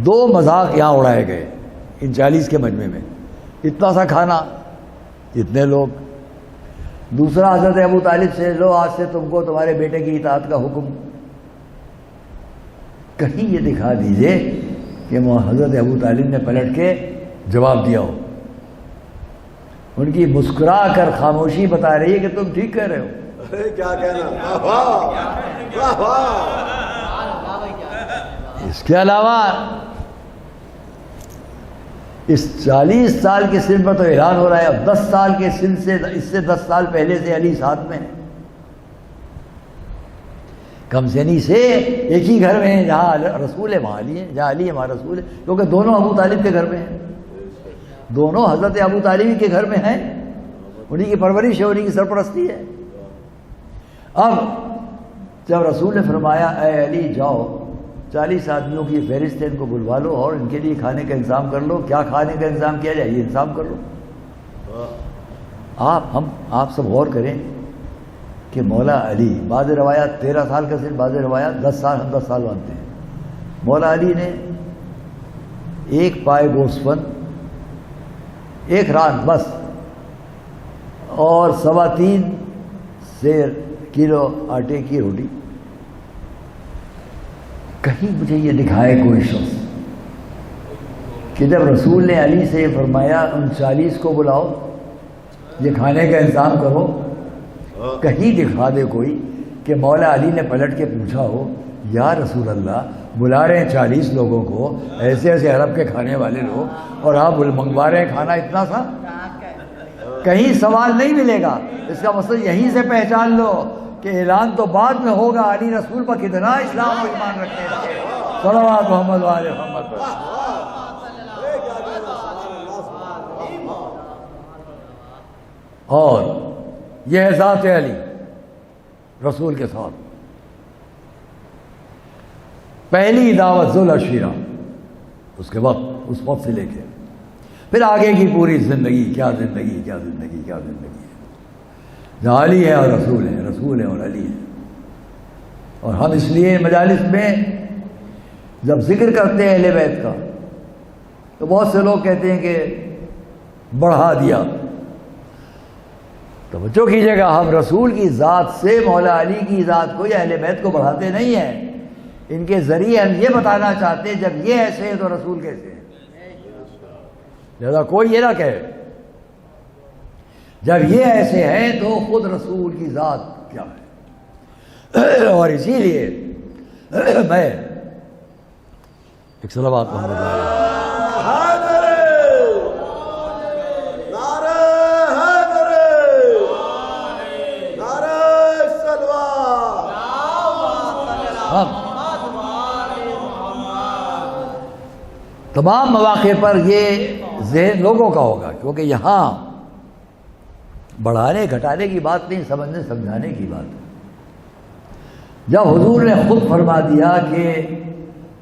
2 مذاق یہاں اڑائے گئے، ان 40 کے مجمع میں اتنا سا کھانا، اتنے لوگ. دوسرا حضرت ابو طالب سے، لو آج سے تم کو تمہارے بیٹے کی اطاعت کا حکم. کہیں یہ دکھا دیجئے کہ حضرت ابو طالب نے پلٹ کے جواب دیا ہو. ان کی مسکرا کر خاموشی بتا رہی ہے کہ تم ٹھیک کہہ رہے ہو. ارے کیا کہنا، واہ واہ واہ. اس کے علاوہ اس 40 سال کے سن پر تو اعلان ہو رہا ہے، اب 10 سال کے سن سے، اس سے 10 سال پہلے سے علی ساتھ میں ہے، کم سنی سے ایک ہی گھر میں ہیں. جہاں رسول ہے وہاں علی ہے، جہاں علی ہے وہاں رسول ہے، کیونکہ دونوں ابو طالب کے گھر میں ہیں، دونوں حضرت ابو طالب کے گھر میں ہیں، انہی کی پرورش ہے، انہی کی سرپرستی ہے. اب جب رسول نے فرمایا اے علی جاؤ 40 آدمیوں کی فہرست ہے، ان کو بلوا لو اور ان کے لیے کھانے کا انتظام کر لو، کیا کھانے کا انتظام کیا جائے یہ انتظام کر لو. آپ سب غور کریں کہ مولا علی، بعض روایات 13 سال کا سن، بعض روایات 10 سال، ہم 10 سال مانتے ہیں. مولا علی نے ایک پائے گوسفند، ایک ران بس، اور 3.25 سیر کلو آٹے کی روٹی. کہیں مجھے یہ دکھائے کوئی شخص کہ جب رسول نے علی سے یہ فرمایا ان 40 کو بلاؤ، یہ کھانے کا انتظام کرو، کہیں دکھا دے کوئی کہ مولا علی نے پلٹ کے پوچھا ہو یا رسول اللہ بلا رہے ہیں 40 لوگوں کو، ایسے ایسے عرب کے کھانے والے لوگ، اور آپ منگوا رہے ہیں کھانا اتنا سا. کہیں سوال نہیں ملے گا. اس کا مطلب یہیں سے پہچان لو کہ اعلان تو بعد میں ہوگا علی رسول پر کتنا اسلام و ایمان رکھتے ہیں. صلوات محمد وآل محمد پر. اور یہ ہے ذات علی رسول کے ساتھ. پہلی دعوت ذوالعشیرہ، اس کے وقت، اس وقت سے لے کے پھر آگے کی پوری زندگی، کیا زندگی کیا زندگی کیا زندگی ہے. جہاں علی ہے اور رسول ہے، رسول ہے اور علی ہے. اور ہم اس لیے مجالس میں جب ذکر کرتے ہیں اہل بیت کا تو بہت سے لوگ کہتے ہیں کہ بڑھا دیا. توجہ کیجیے گا، ہم رسول کی ذات سے مولا علی کی ذات کو یا اہل بیت کو بڑھاتے نہیں ہیں. ان کے ذریعے ہم یہ بتانا چاہتے ہیں جب یہ ایسے ہیں تو رسول کیسے ہیں. لہذا کوئی یہ نہ کہے جب یہ ایسے ہیں تو خود رسول کی ذات کیا ہے. اور اسی لیے میں ایک صلوات محمد علیہ تمام مواقع پر یہ ذہن لوگوں کا ہوگا، کیونکہ یہاں بڑھانے گھٹانے کی بات نہیں، سمجھنے سمجھانے کی بات ہے. جب حضور نے خود فرما دیا کہ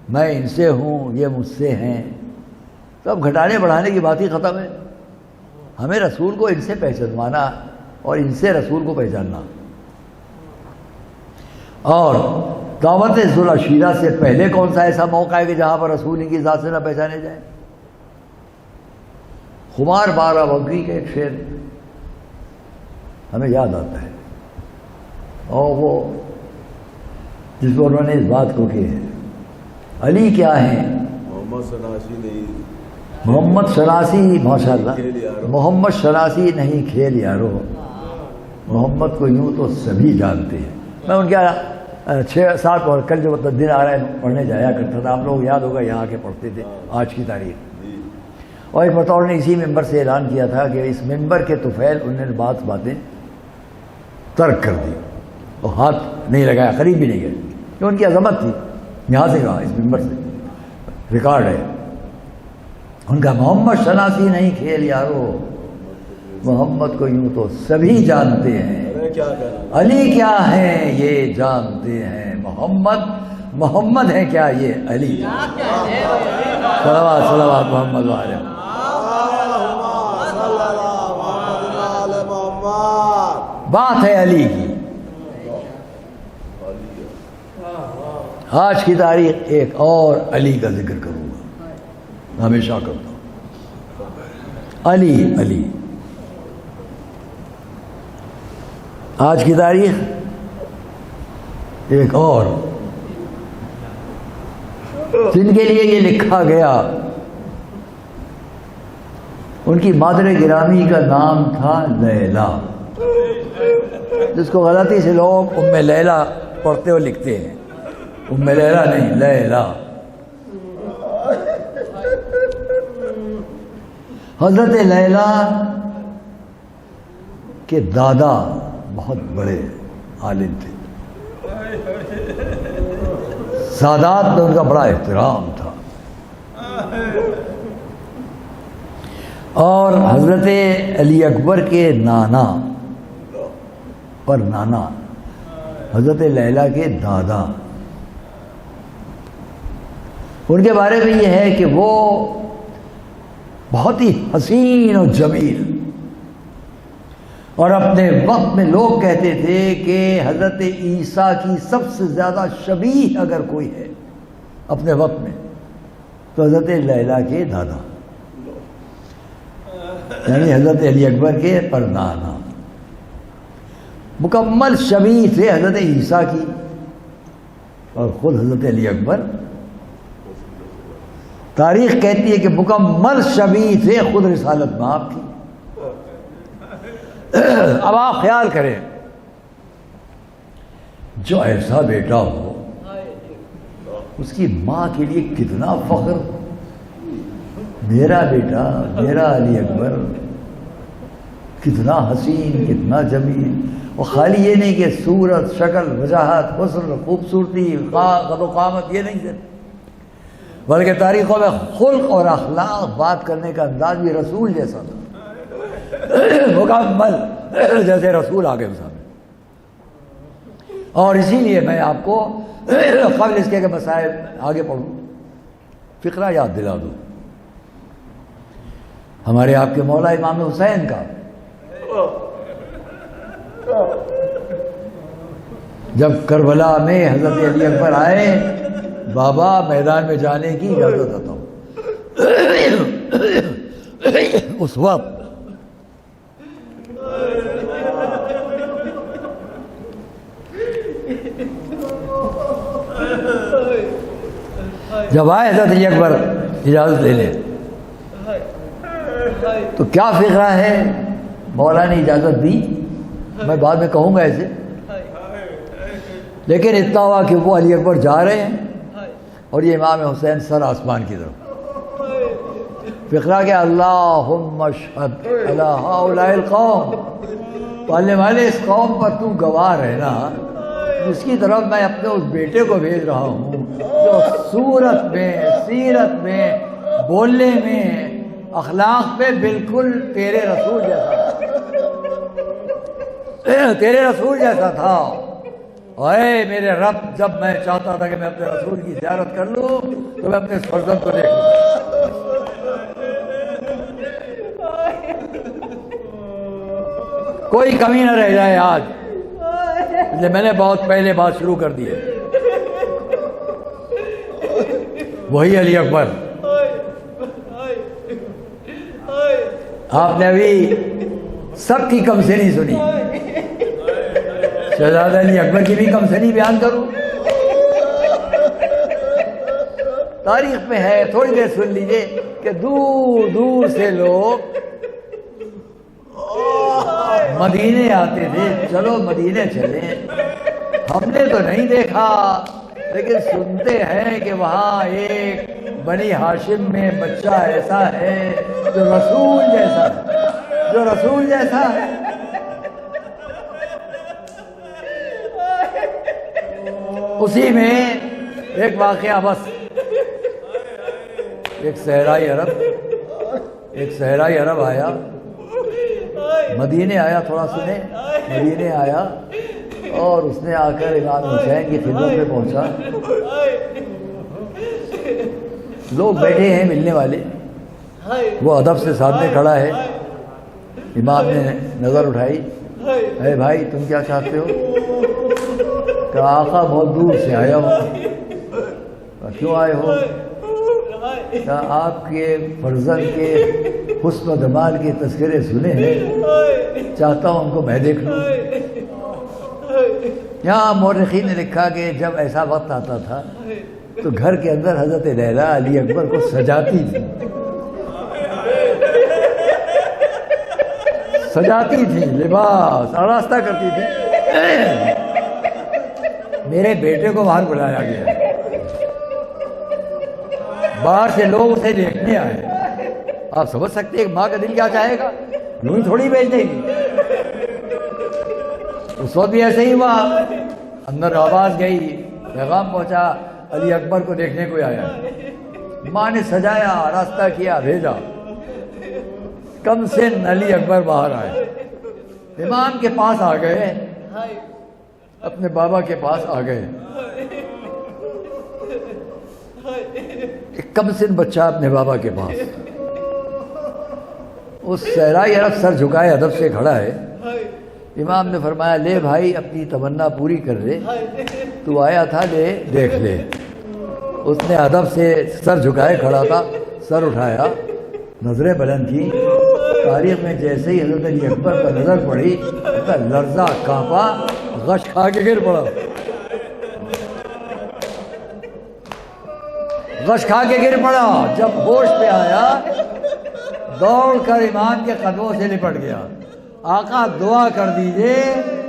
میں ان سے ہوں، یہ مجھ سے ہیں، تب گھٹانے بڑھانے کی بات ہی ختم ہے. ہمیں رسول کو ان سے پہچانوانا اور ان سے رسول کو پہچاننا. اور دعوت ذوالعشیرہ سے پہلے کون سا ایسا موقع ہے کہ جہاں پر رسول کی ذات سے نہ پہچانے جائے؟ خمار بارہ بگی کا ایک شعر ہمیں یاد آتا ہے، اور وہ جس کو انہوں نے اس بات کو کہ علی کیا ہیں، محمد شناسی، ماشاء اللہ، محمد شناسی نہیں کھیل یارو، محمد کو یوں تو سبھی جانتے ہیں. میں ان کے 6-7 اور کل جو دن آ رہا ہے پڑھنے جایا کرتا تھا، آپ لوگ یاد ہوگا یہاں آ کے پڑھتے تھے آج کی تاریخ. اور ایک بطور نے اسی ممبر سے اعلان کیا تھا کہ اس ممبر کے طفیل انہوں نے باتیں ترک کر دی اور ہاتھ نہیں لگایا، قریب بھی نہیں گئے، کہ ان کی عظمت تھی. یہاں سے کہا، اس ممبر سے ریکارڈ ہے ان کا، محمد شناسی نہیں کھیل یارو، محمد کو یوں تو سبھی جانتے ہیں، علی کیا ہے یہ جانتے ہیں، محمد ہے کیا یہ علی. صلوات صلوات محمد والے. بات ہے علی کی. آج کی تاریخ ایک اور علی کا ذکر کروں گا، ہمیشہ کرتا ہوں. علی آج کی تاریخ ایک اور جن کے لیے یہ لکھا گیا، ان کی مادر گرامی کا نام تھا لیلا، جس کو غلطی سے لوگ ام لیلا پڑھتے ہوئے لکھتے ہیں، ام لیلا نہیں، لیلا۔ حضرت لیلا کے دادا بہت بڑے عالم تھے، سادات میں ان کا بڑا احترام تھا، اور حضرت علی اکبر کے نانا پر نانا حضرت لیلا کے دادا، ان کے بارے میں یہ ہے کہ وہ بہت ہی حسین اور جمیل، اور اپنے وقت میں لوگ کہتے تھے کہ حضرت عیسیٰ کی سب سے زیادہ شبیہ اگر کوئی ہے اپنے وقت میں تو حضرت لیلا کے دادا، یعنی حضرت علی اکبر کے پرنانا، مکمل شبیہ تھے حضرت عیسیٰ کی، اور خود حضرت علی اکبر تاریخ کہتی ہے کہ مکمل شبیہ تھے خود رسالت مآب کی۔ اب آپ خیال کریں، جو ایسا بیٹا ہو اس کی ماں کے لیے کتنا فخر، میرا بیٹا، میرا علی اکبر کتنا حسین، کتنا جمیل، اور خالی یہ نہیں کہ صورت، شکل، وجاہت، حسن، خوبصورتی، قد و قامت، یہ نہیں صرف، بلکہ تاریخوں میں خلق اور اخلاق، بات کرنے کا انداز بھی رسول جیسا تھا، مکمل جیسے رسول آگے سامنے۔ اور اسی لیے میں آپ کو قبل اس کے کہ مسائل آگے پڑھوں فقرہ یاد دلا دوں ہمارے آپ کے مولا امام حسین کا۔ جب کربلا میں حضرت علی اکبر آئے، بابا میدان میں جانے کی اجازت دیتا ہوں، اس وقت جب آئے حضرت علی اکبر اجازت لے لیں تو کیا فقرہ ہے، مولا نے اجازت دی، میں بعد میں کہوں گا ایسے، لیکن اتنا ہوا کہ وہ علی اکبر جا رہے ہیں اور یہ امام حسین سر آسمان کی طرف۔ فقرہ کہ اللہم اشہد علی ہؤلاء القوم، پالنے والے اس قوم پر تو گواہ رہنا جس کی طرف میں اپنے اس بیٹے کو بھیج رہا ہوں، جو صورت میں، سیرت میں، بولنے میں، اخلاق میں بالکل تیرے رسول جیسا تھا، تیرے رسول جیسا تھا۔ اے میرے رب، جب میں چاہتا تھا کہ میں اپنے رسول کی زیارت کر لوں تو میں اپنے فرزند کو دیکھ لوں، کوئی کمی نہ رہ جائے آج، اس لیے میں نے بہت پہلے بات شروع کر دی ہے۔ وہی علی اکبر، آپ نے ابھی سب کی کم سنی سنی، شہزادہ علی اکبر کی بھی کم سنی بیان کروں، تاریخ میں ہے، تھوڑی دیر سن لیجئے کہ دور دور سے لوگ مدینے آتے تھے، چلو مدینے چلیں، ہم نے تو نہیں دیکھا لیکن سنتے ہیں کہ وہاں ایک بنی ہاشم میں بچہ ایسا ہے جو رسول جیسا ہے، جو رسول جیسا ہے۔ اسی میں ایک واقعہ، بس ایک صحرائی عرب آیا، مدینے آیا، تھوڑا سنے، مدینے آیا اور اس نے آ کر امام حسین کی خدمت میں پہنچا، لوگ بیٹھے ہیں ملنے والے، وہ ادب سے سامنے کھڑا ہے، امام نے نظر اٹھائی، اے بھائی تم کیا چاہتے ہو؟ کہا آقا بہت دور سے آیا ہوں۔ کیوں آئے ہو؟ کہا آپ کے فرزند کے حسن و جمال کے تذکرے سنے ہیں، چاہتا ہوں ان کو میں دیکھ لوں۔ یہاں مورخین نے لکھا کہ جب ایسا وقت آتا تھا تو گھر کے اندر حضرت لیلا علی اکبر کو سجاتی تھی، سجاتی تھی، لباس آراستہ کرتی تھی۔ میرے بیٹے کو باہر بلایا گیا، باہر سے لوگ اسے دیکھنے آئے۔ آپ سمجھ سکتے ہیں کہ ماں کا دل کیا چاہے گا، یوں ہی تھوڑی بھیج دے گی۔ اس وقت بھی ایسے ہی ہوا، اندر آواز گئی، پیغام پہنچا علی اکبر کو دیکھنے کو آیا۔ ماں نے سجایا، راستہ کیا، بھیجا۔ کم سے علی اکبر باہر آئے، امام کے پاس آ گئے، اپنے بابا کے پاس آ گئے۔ ایک کم سن بچہ اپنے بابا کے پاس، اس صحرائی عرب سر جھکائے ادب سے کھڑا ہے۔ امام نے فرمایا لے بھائی اپنی تمنا پوری کر لے، تو آیا تھا لے دیکھ لے۔ اس نے ادب سے سر جھکائے کھڑا تھا، سر اٹھایا، نظریں بلند کی۔ تاریخ میں جیسے ہی حضرت علی اکبر پر نظر پڑی، اس کا لرزہ کانپا، غش کھا کے گر پڑا، غش کھا کے گر پڑا۔ جب ہوش پہ آیا دوڑ کر امام کے قدموں سے لپٹ گیا۔ آقا دعا کر دیجئے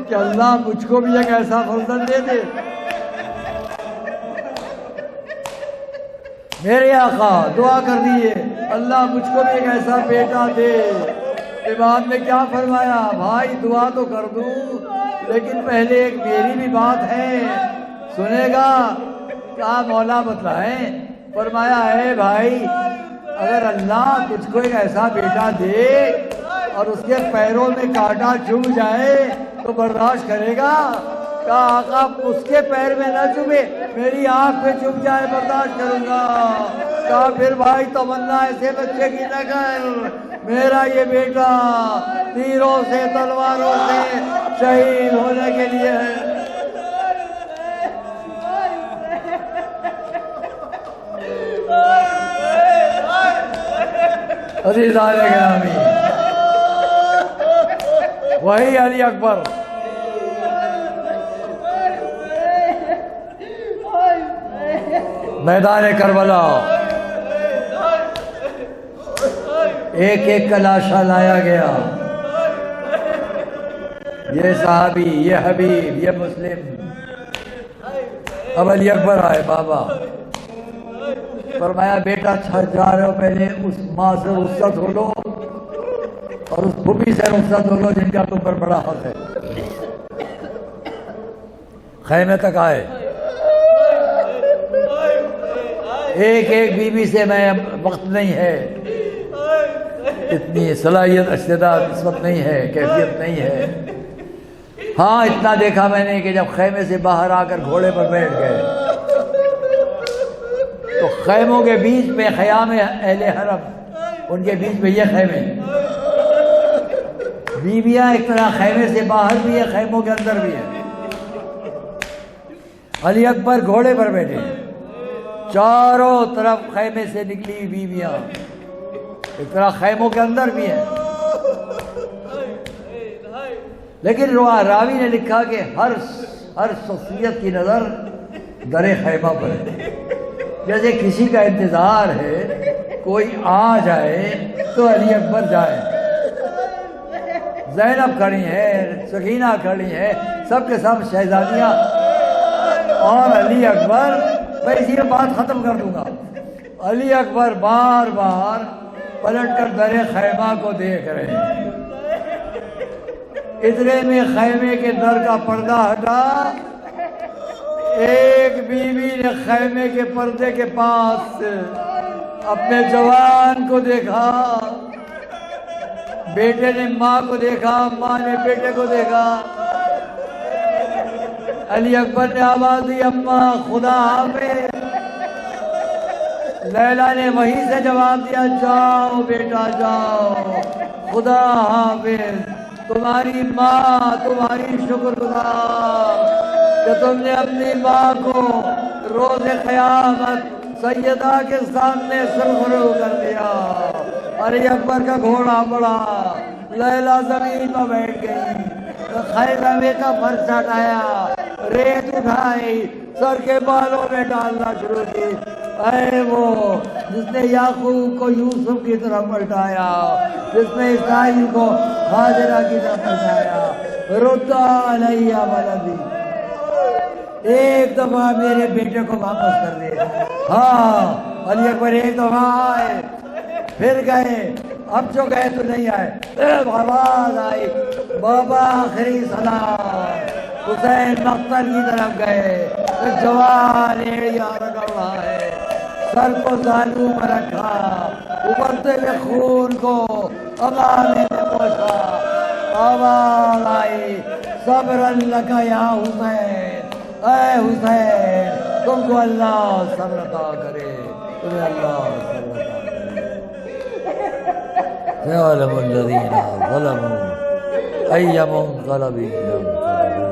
کہ اللہ مجھ کو بھی ایک ایسا فرزند دے دے۔ میرے آقا دعا کر دیجئے اللہ مجھ کو بھی ایک ایسا بیٹا دے۔ امام نے کیا فرمایا؟ بھائی دعا تو کر دوں لیکن پہلے ایک میری بھی بات ہے، سنے گا؟ کہا مولا بتلائیں۔ فرمایا اے بھائی اگر اللہ تجھ کو ایک ایسا بیٹا دے اور اس کے پیروں میں کانٹا چبھ جائے تو برداشت کرے گا؟ کہا آقا اس کے پیر میں نہ چبھے، میری آنکھ پہ چبھ جائے برداشت کروں گا۔ کہا پھر بھائی تمنا ایسے بچے کی نہ کر، میرا یہ بیٹا تیروں سے تلواروں سے شہید ہونے کے لیے ہے۔ عزیزان گرامی، وہی علی اکبر میدان کربلا ایک ایک کا لاشا لایا گیا۔ یہ صحابی، یہ حبیب، یہ مسلم۔ اب علی اکبر آئے، بابا فرمایا بیٹا جا رہے ہو، پہلے اس ماں سے رخصت ہو لو اور اس پھوپھی سے رخصت ہو لو جن کا تم پر بڑا حق ہے۔ خیمے تک آئے، ایک ایک بیوی سے میں وقت نہیں ہے، اتنی صلاحیت استعداد اس وقت نہیں ہے، کیفیت نہیں ہے۔ ہاں اتنا دیکھا میں نے کہ جب خیمے سے باہر آ کر گھوڑے پر بیٹھ گئے تو خیموں کے بیچ میں خیام اہل حرم، ان کے بیچ میں یہ خیمے، بیویاں ایک طرح خیمے سے باہر بھی ہے، خیموں کے اندر بھی ہے۔ علی اکبر گھوڑے پر بیٹھے، چاروں طرف خیمے سے نکلی بیویاں ایک طرح خیموں کے اندر بھی ہیں۔ لیکن راوی نے لکھا کہ ہر شخصیت کی نظر در خیمہ پر ہے، جیسے کسی کا انتظار ہے کوئی آ جائے تو علی اکبر جائے۔ زینب کھڑی ہے، سکینہ کھڑی ہے، سب کے سب شہزادیاں، اور علی اکبر، میں اسی میں بات ختم کر دوں گا۔ علی اکبر بار بار پلٹ کر در خیمہ کو دیکھ رہے ہیں۔ اتنے میں خیمے کے در کا پردہ ہٹا، ایک بیوی نے خیمے کے پردے کے پاس اپنے جوان کو دیکھا، بیٹے نے ماں کو دیکھا، ماں نے بیٹے کو دیکھا۔ علی اکبر نے آواز دی اماں خدا حافظ۔ لیلا نے وہیں سے جواب دیا جاؤ بیٹا جاؤ، خدا حافظ، تمہاری ماں تمہاری شکر گزار کہ تم نے اپنی ماں کو روز قیامت سیدہ کے سامنے سرخرو کر دیا۔ علی اکبر کا گھوڑا پڑا، لیلا زمین پر بیٹھ گئی، خیمے کا فرش ہٹایا، ریت اٹھائی، سر کے بالوں میں ڈالنا شروع کی۔ اے وہ جس نے یعقوب کو یوسف کی طرف پلٹایا، جس نے اسرائیل کو ہاجرہ کی طرف پلٹایا، رد علیہ ولدی، ایک دفعہ میرے بیٹے کو واپس کر دے۔ ہاں علی اکبر ایک دفعہ آئے، پھر گئے، اب جو گئے تو نہیں آئے، پھر آواز آئی بابا آخری سلام، حسین مقتل کی طرف گئے، جوان ایڑیاں رگڑ رہا ہے، سر کو زانو پر رکھا، ابلتے ہوئے خون کو امامے میں پوچھا، آواز آئی صبر لک یا حسین، اے حسین تم کو اللہ صبر عطا کرے، تمہیں اللہ صبر عطا کرے۔ سيعلم الذين ظلموا أي منقلب ينقلبون